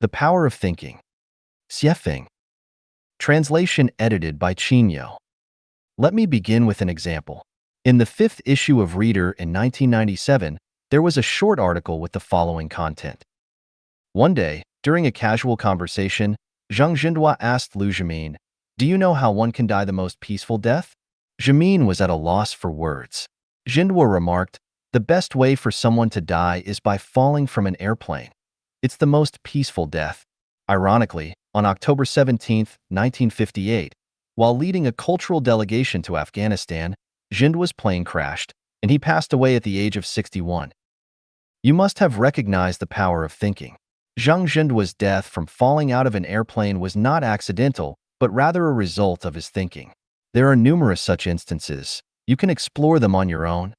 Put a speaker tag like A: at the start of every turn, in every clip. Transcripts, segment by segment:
A: The Power of Thinking. Xiefeng. Translation edited by Qinyo. Let me begin with an example. In the fifth issue of Reader in 1997, there was a short article with the following content. One day, during a casual conversation, Zhang Jindua asked Liu Jimin, "Do you know how one can die the most peaceful death?" Jimin was at a loss for words. Jindua remarked, "The best way for someone to die is by falling from an airplane. It's the most peaceful death." Ironically, on October 17, 1958, while leading a cultural delegation to Afghanistan, Jindua's plane crashed, and he passed away at the age of 61. You must have recognized the power of thinking. Zhang Jindua's death from falling out of an airplane was not accidental, but rather a result of his thinking. There are numerous such instances. You can explore them on your own.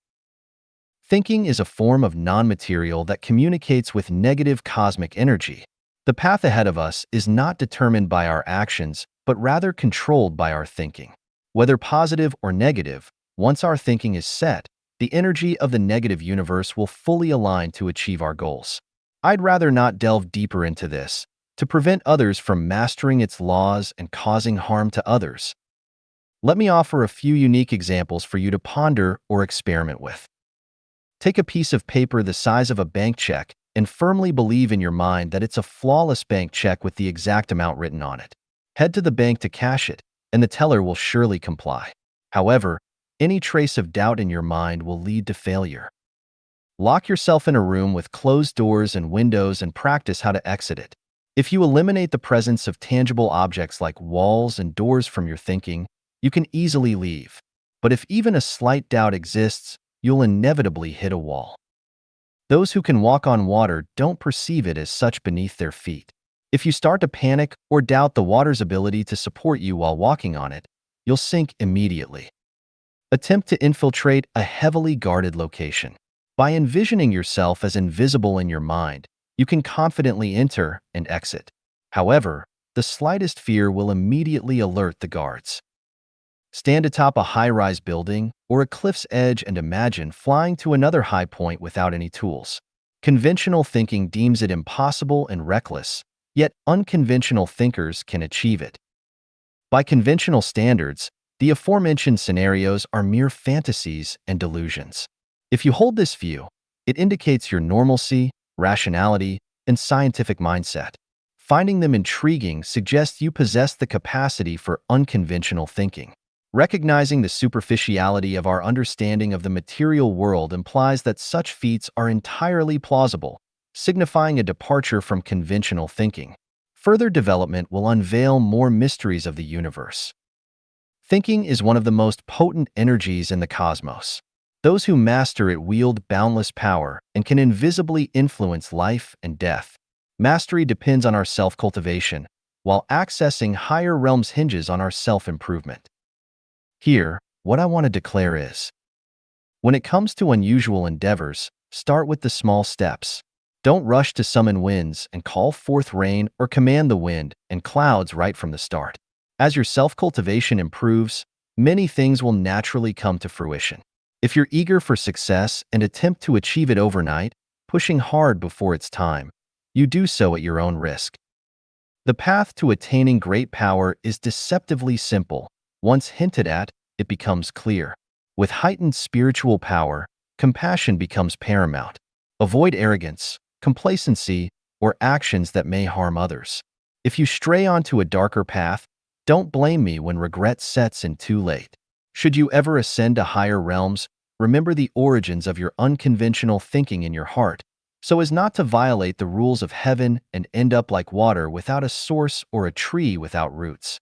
A: Thinking is a form of non-material that communicates with negative cosmic energy. The path ahead of us is not determined by our actions, but rather controlled by our thinking. Whether positive or negative, once our thinking is set, the energy of the negative universe will fully align to achieve our goals. I'd rather not delve deeper into this, to prevent others from mastering its laws and causing harm to others. Let me offer a few unique examples for you to ponder or experiment with. Take a piece of paper the size of a bank check and firmly believe in your mind that it's a flawless bank check with the exact amount written on it. Head to the bank to cash it, and the teller will surely comply. However, any trace of doubt in your mind will lead to failure. Lock yourself in a room with closed doors and windows and practice how to exit it. If you eliminate the presence of tangible objects like walls and doors from your thinking, you can easily leave. But if even a slight doubt exists, you'll inevitably hit a wall. Those who can walk on water don't perceive it as such beneath their feet. If you start to panic or doubt the water's ability to support you while walking on it, you'll sink immediately. Attempt to infiltrate a heavily guarded location. By envisioning yourself as invisible in your mind, you can confidently enter and exit. However, the slightest fear will immediately alert the guards. Stand atop a high-rise building or a cliff's edge and imagine flying to another high point without any tools. Conventional thinking deems it impossible and reckless, yet unconventional thinkers can achieve it. By conventional standards, the aforementioned scenarios are mere fantasies and delusions. If you hold this view, it indicates your normalcy, rationality, and scientific mindset. Finding them intriguing suggests you possess the capacity for unconventional thinking. Recognizing the superficiality of our understanding of the material world implies that such feats are entirely plausible, signifying a departure from conventional thinking. Further development will unveil more mysteries of the universe. Thinking is one of the most potent energies in the cosmos. Those who master it wield boundless power and can invisibly influence life and death. Mastery depends on our self-cultivation, while accessing higher realms hinges on our self-improvement. Here, what I want to declare is, when it comes to unusual endeavors, start with the small steps. Don't rush to summon winds and call forth rain or command the wind and clouds right from the start. As your self-cultivation improves, many things will naturally come to fruition. If you're eager for success and attempt to achieve it overnight, pushing hard before it's time, you do so at your own risk. The path to attaining great power is deceptively simple. Once hinted at, it becomes clear. With heightened spiritual power, compassion becomes paramount. Avoid arrogance, complacency, or actions that may harm others. If you stray onto a darker path, don't blame me when regret sets in too late. Should you ever ascend to higher realms, remember the origins of your unconventional thinking in your heart, so as not to violate the rules of heaven and end up like water without a source or a tree without roots.